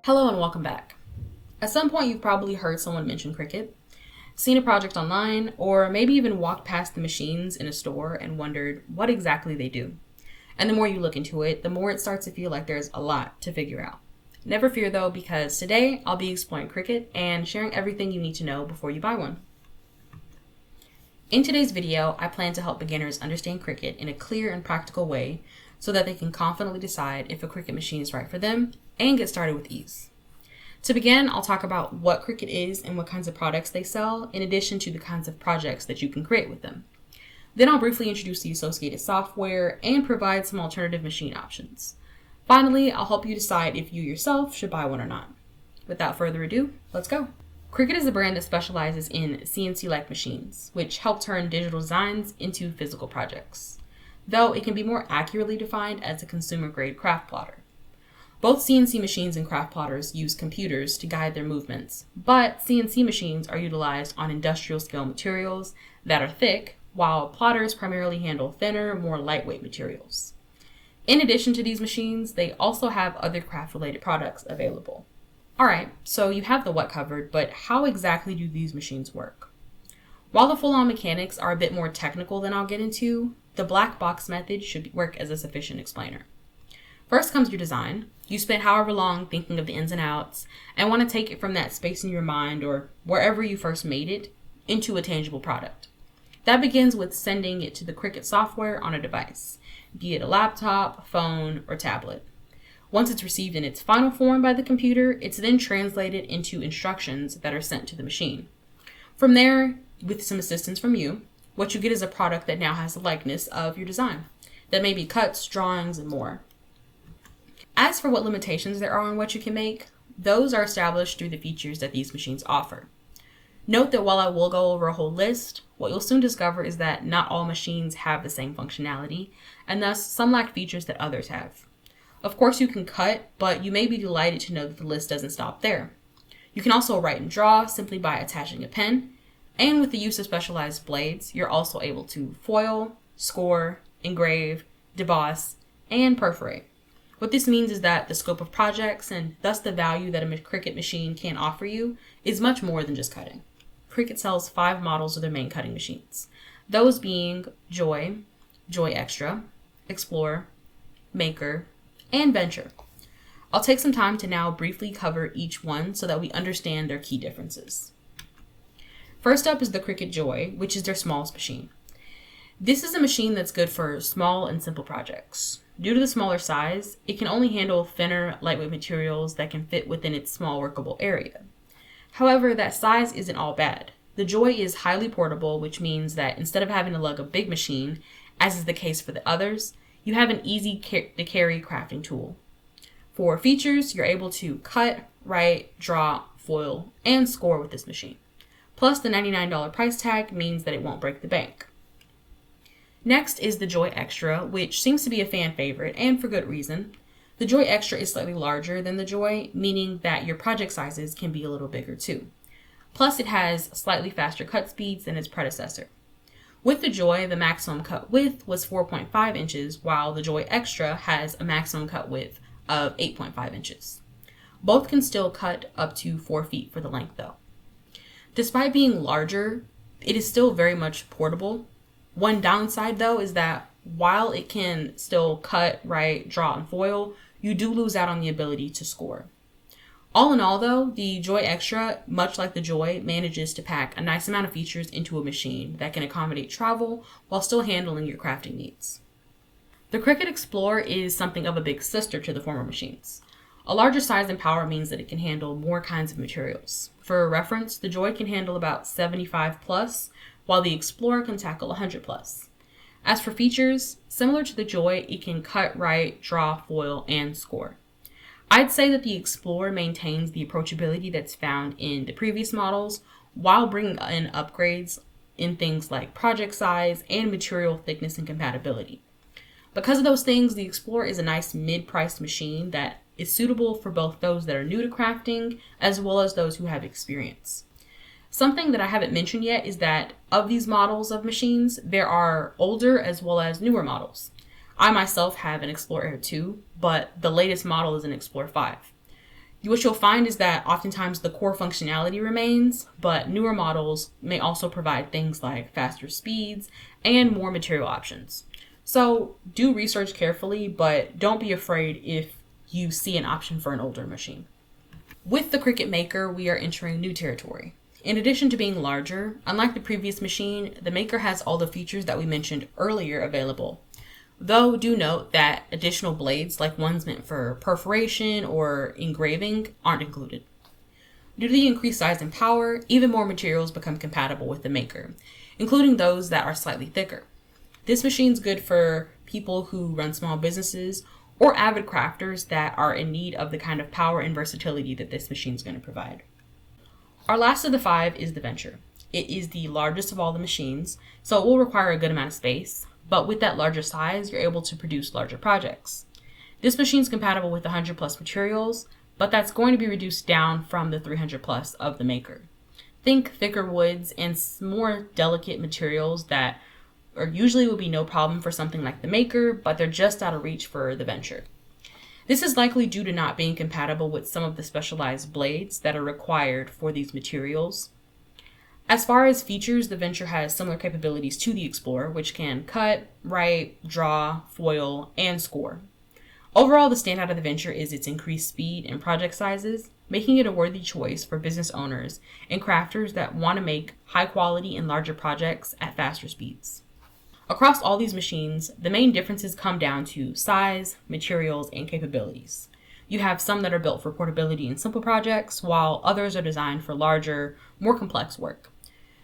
Hello and welcome back. At some point you've probably heard someone mention Cricut, seen a project online, or maybe even walked past the machines in a store and wondered what exactly they do. And the more you look into it, the more it starts to feel like there's a lot to figure out. Never fear though, because today I'll be exploring Cricut and sharing everything you need to know before you buy one. In today's video, I plan to help beginners understand Cricut in a clear and practical way so that they can confidently decide if a Cricut machine is right for them and get started with ease. To begin, I'll talk about what Cricut is and what kinds of products they sell, in addition to the kinds of projects that you can create with them. Then I'll briefly introduce the associated software and provide some alternative machine options. Finally, I'll help you decide if you yourself should buy one or not. Without further ado, let's go. Cricut is a brand that specializes in CNC-like machines, which help turn digital designs into physical projects, though it can be more accurately defined as a consumer-grade craft plotter. Both CNC machines and craft plotters use computers to guide their movements, but CNC machines are utilized on industrial-scale materials that are thick, while plotters primarily handle thinner, more lightweight materials. In addition to these machines, they also have other craft-related products available. Alright, so you have the what covered, but how exactly do these machines work? While the full-on mechanics are a bit more technical than I'll get into, the black box method should work as a sufficient explainer. First comes your design. You spent however long thinking of the ins and outs and want to take it from that space in your mind or wherever you first made it into a tangible product. That begins with sending it to the Cricut software on a device, be it a laptop, phone, or tablet. Once it's received in its final form by the computer, it's then translated into instructions that are sent to the machine. From there, with some assistance from you, what you get is a product that now has the likeness of your design. That may be cuts, drawings, and more. As for what limitations there are on what you can make, those are established through the features that these machines offer. Note that while I will go over a whole list, what you'll soon discover is that not all machines have the same functionality, and thus some lack features that others have. Of course you can cut, but you may be delighted to know that the list doesn't stop there. You can also write and draw simply by attaching a pen, and with the use of specialized blades, you're also able to foil, score, engrave, deboss, and perforate. What this means is that the scope of projects, and thus the value that a Cricut machine can offer you, is much more than just cutting. Cricut sells 5 models of their main cutting machines, those being Joy, Joy Extra, Explorer, Maker, and Venture. I'll take some time to now briefly cover each one so that we understand their key differences. First up is the Cricut Joy, which is their smallest machine. This is a machine that's good for small and simple projects. Due to the smaller size, it can only handle thinner, lightweight materials that can fit within its small workable area. However, that size isn't all bad. The Joy is highly portable, which means that instead of having to lug a big machine, as is the case for the others, you have an easy to carry crafting tool. For features, you're able to cut, write, draw, foil, and score with this machine. Plus, the $99 price tag means that it won't break the bank. Next is the Joy Extra, which seems to be a fan favorite, and for good reason. The Joy Extra is slightly larger than the Joy, meaning that your project sizes can be a little bigger too. Plus, it has slightly faster cut speeds than its predecessor. With the Joy, the maximum cut width was 4.5 inches, while the Joy Extra has a maximum cut width of 8.5 inches. Both can still cut up to 4 feet for the length though. Despite being larger, it is still very much portable. One downside though is that while it can still cut, write, draw, and foil, you do lose out on the ability to score. All in all though, the Joy Extra, much like the Joy, manages to pack a nice amount of features into a machine that can accommodate travel while still handling your crafting needs. The Cricut Explorer is something of a big sister to the former machines. A larger size and power means that it can handle more kinds of materials. For reference, the Joy can handle about 75 plus, while the Explorer can tackle 100 plus. As for features, similar to the Joy, it can cut, write, draw, foil, and score. I'd say that the Explorer maintains the approachability that's found in the previous models while bringing in upgrades in things like project size and material thickness and compatibility. Because of those things, the Explorer is a nice mid-priced machine that is suitable for both those that are new to crafting as well as those who have experience. Something that I haven't mentioned yet is that of these models of machines, there are older as well as newer models. I myself have an Explorer 2, but the latest model is an Explorer 5. What you'll find is that oftentimes the core functionality remains, but newer models may also provide things like faster speeds and more material options. So do research carefully, but don't be afraid if you see an option for an older machine. With the Cricut Maker, we are entering new territory. In addition to being larger, unlike the previous machine, the Maker has all the features that we mentioned earlier available. Though do note that additional blades, like ones meant for perforation or engraving, aren't included. Due to the increased size and power, even more materials become compatible with the Maker, including those that are slightly thicker. This machine's good for people who run small businesses or avid crafters that are in need of the kind of power and versatility that this machine's going to provide. Our last of the 5 is the Venture. It is the largest of all the machines, so it will require a good amount of space, but with that larger size, you're able to produce larger projects. This machine's compatible with 100 plus materials, but that's going to be reduced down from the 300 plus of the Maker. Think thicker woods and more delicate materials that usually would be no problem for something like the Maker, but they're just out of reach for the Venture. This is likely due to not being compatible with some of the specialized blades that are required for these materials. As far as features, the Venture has similar capabilities to the Explorer, which can cut, write, draw, foil, and score. Overall, the standout of the Venture is its increased speed and project sizes, making it a worthy choice for business owners and crafters that want to make high quality and larger projects at faster speeds. Across all these machines, the main differences come down to size, materials, and capabilities. You have some that are built for portability and simple projects, while others are designed for larger, more complex work.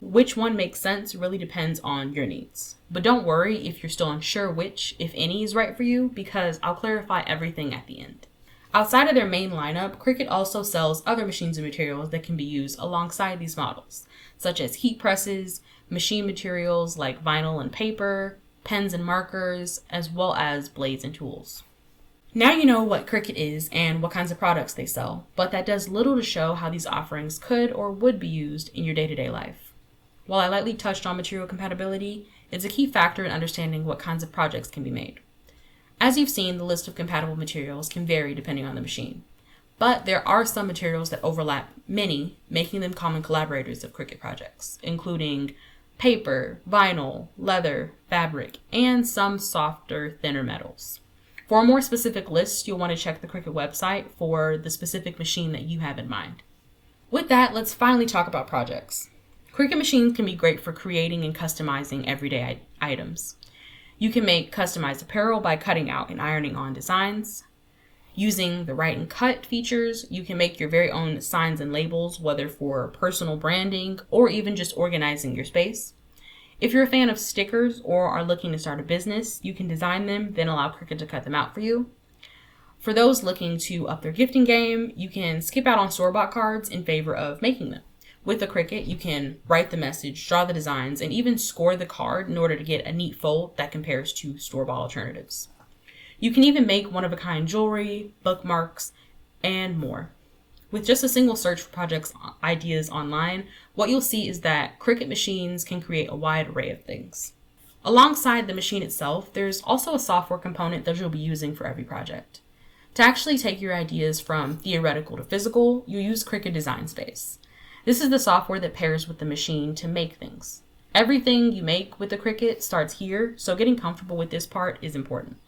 Which one makes sense really depends on your needs. But don't worry if you're still unsure which, if any, is right for you, because I'll clarify everything at the end. Outside of their main lineup, Cricut also sells other machines and materials that can be used alongside these models, such as heat presses, machine materials like vinyl and paper, pens and markers, as well as blades and tools. Now you know what Cricut is and what kinds of products they sell, but that does little to show how these offerings could or would be used in your day-to-day life. While I lightly touched on material compatibility, it's a key factor in understanding what kinds of projects can be made. As you've seen, the list of compatible materials can vary depending on the machine, but there are some materials that overlap many, making them common collaborators of Cricut projects, including paper, vinyl, leather, fabric, and some softer, thinner metals. For a more specific list, you'll want to check the Cricut website for the specific machine that you have in mind. With that, let's finally talk about projects. Cricut machines can be great for creating and customizing everyday items. You can make customized apparel by cutting out and ironing on designs. Using the write and cut features, you can make your very own signs and labels, whether for personal branding or even just organizing your space. If you're a fan of stickers or are looking to start a business, you can design them, then allow Cricut to cut them out for you. For those looking to up their gifting game, you can skip out on store-bought cards in favor of making them. With the Cricut, you can write the message, draw the designs, and even score the card in order to get a neat fold that compares to store-bought alternatives. You can even make one-of-a-kind jewelry, bookmarks, and more. With just a single search for projects ideas online, what you'll see is that Cricut machines can create a wide array of things. Alongside the machine itself, there's also a software component that you'll be using for every project. To actually take your ideas from theoretical to physical, you use Cricut Design Space. This is the software that pairs with the machine to make things. Everything you make with the Cricut starts here, so getting comfortable with this part is important.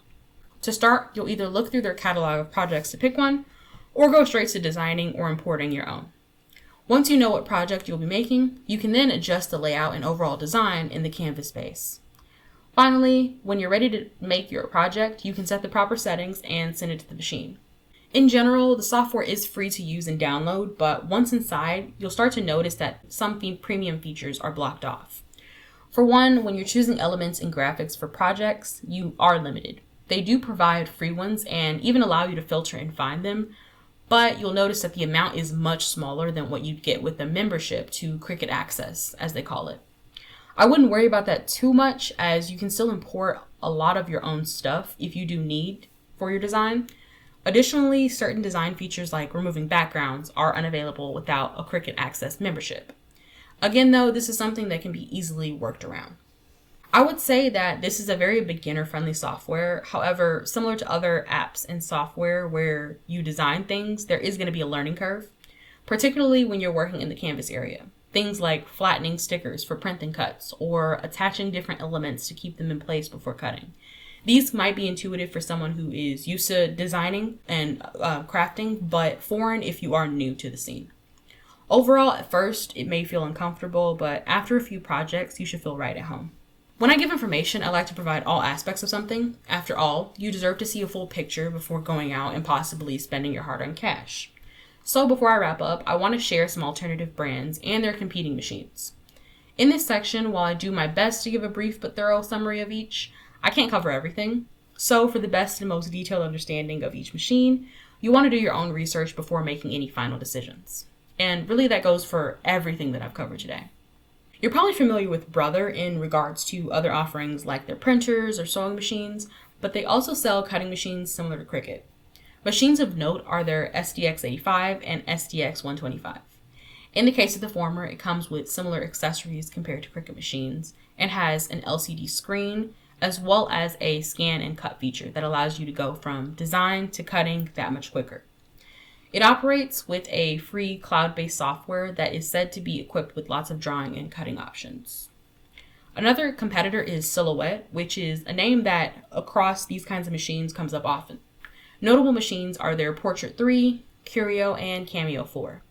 To start, you'll either look through their catalog of projects to pick one, or go straight to designing or importing your own. Once you know what project you'll be making, you can then adjust the layout and overall design in the canvas space. Finally, when you're ready to make your project, you can set the proper settings and send it to the machine. In general, the software is free to use and download, but once inside, you'll start to notice that some premium features are blocked off. For one, when you're choosing elements and graphics for projects, you are limited. They do provide free ones and even allow you to filter and find them, but you'll notice that the amount is much smaller than what you'd get with a membership to Cricut Access, as they call it. I wouldn't worry about that too much, as you can still import a lot of your own stuff if you do need for your design. Additionally, certain design features like removing backgrounds are unavailable without a Cricut Access membership. Again, though, this is something that can be easily worked around. I would say that this is a very beginner-friendly software. However, similar to other apps and software where you design things, there is going to be a learning curve, particularly when you're working in the canvas area. Things like flattening stickers for print and cuts, or attaching different elements to keep them in place before cutting. These might be intuitive for someone who is used to designing and crafting, but foreign if you are new to the scene. Overall, at first, it may feel uncomfortable, but after a few projects, you should feel right at home. When I give information, I like to provide all aspects of something. After all, you deserve to see a full picture before going out and possibly spending your hard-earned cash. So before I wrap up, I want to share some alternative brands and their competing machines. In this section, while I do my best to give a brief but thorough summary of each, I can't cover everything. So for the best and most detailed understanding of each machine, you want to do your own research before making any final decisions. And really that goes for everything that I've covered today. You're probably familiar with Brother in regards to other offerings like their printers or sewing machines, but they also sell cutting machines similar to Cricut. Machines of note are their SDX85 and SDX125. In the case of the former, it comes with similar accessories compared to Cricut machines and has an LCD screen as well as a scan and cut feature that allows you to go from design to cutting that much quicker. It operates with a free cloud-based software that is said to be equipped with lots of drawing and cutting options. Another competitor is Silhouette, which is a name that across these kinds of machines comes up often. Notable machines are their Portrait 3, Curio, and Cameo 4.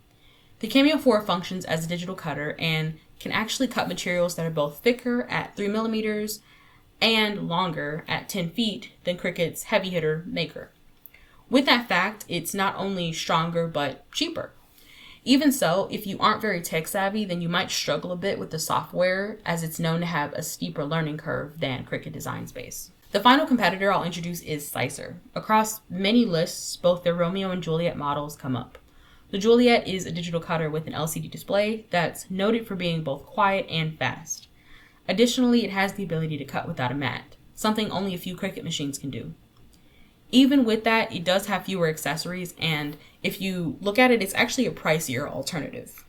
The Cameo 4 functions as a digital cutter and can actually cut materials that are both thicker at 3mm and longer at 10 feet than Cricut's heavy hitter Maker. With that fact, it's not only stronger but cheaper. Even so, if you aren't very tech savvy, then you might struggle a bit with the software as it's known to have a steeper learning curve than Cricut Design Space. The final competitor I'll introduce is Sicer. Across many lists, both their Romeo and Juliet models come up. The Juliet is a digital cutter with an LCD display that's noted for being both quiet and fast. Additionally, it has the ability to cut without a mat, something only a few Cricut machines can do. Even with that, it does have fewer accessories, and if you look at it, it's actually a pricier alternative.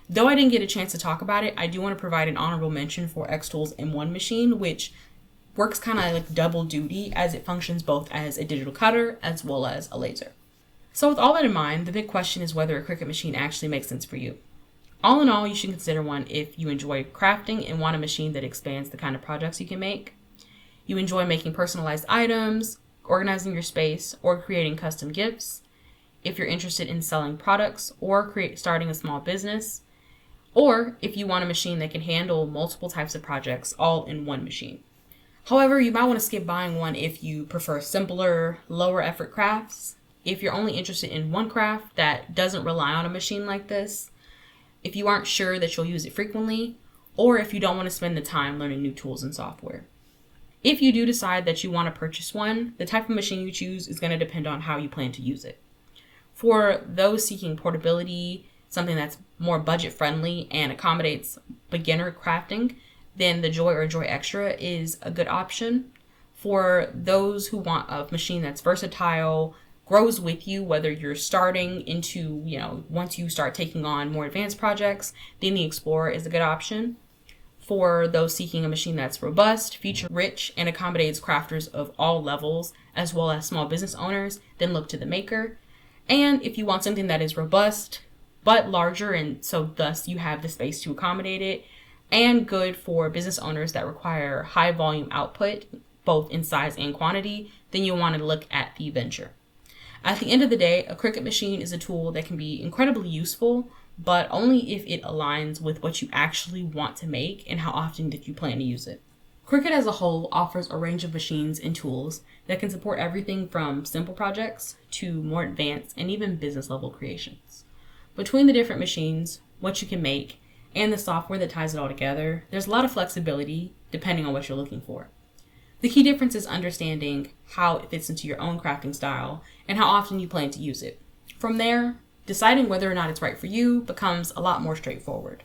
Though I didn't get a chance to talk about it, I do want to provide an honorable mention for Xtool's M1 machine, which works kind of like double duty as it functions both as a digital cutter as well as a laser. So with all that in mind, the big question is whether a Cricut machine actually makes sense for you. All in all, you should consider one if you enjoy crafting and want a machine that expands the kind of projects you can make. You enjoy making personalized items, organizing your space, or creating custom gifts, if you're interested in selling products or starting a small business, or if you want a machine that can handle multiple types of projects all in one machine. However, you might want to skip buying one if you prefer simpler, lower effort crafts, if you're only interested in one craft that doesn't rely on a machine like this, if you aren't sure that you'll use it frequently, or if you don't want to spend the time learning new tools and software. If you do decide that you want to purchase one, the type of machine you choose is going to depend on how you plan to use it. For those seeking portability, something that's more budget friendly and accommodates beginner crafting, then the Joy or Joy Extra is a good option. For those who want a machine that's versatile, grows with you, whether you're starting into, once you start taking on more advanced projects, then the Explorer is a good option. For those seeking a machine that's robust, feature-rich, and accommodates crafters of all levels, as well as small business owners, then look to the Maker. And if you want something that is robust, but larger, and so thus you have the space to accommodate it, and good for business owners that require high volume output, both in size and quantity, then you'll want to look at the Venture. At the end of the day, a Cricut machine is a tool that can be incredibly useful, but only if it aligns with what you actually want to make and how often that you plan to use it. Cricut as a whole offers a range of machines and tools that can support everything from simple projects to more advanced and even business level creations. Between the different machines, what you can make, and the software that ties it all together, there's a lot of flexibility depending on what you're looking for. The key difference is understanding how it fits into your own crafting style and how often you plan to use it. From there, deciding whether or not it's right for you becomes a lot more straightforward.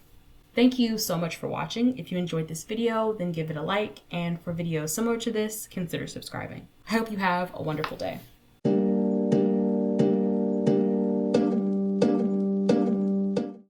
Thank you so much for watching. If you enjoyed this video, then give it a like, and for videos similar to this, consider subscribing. I hope you have a wonderful day.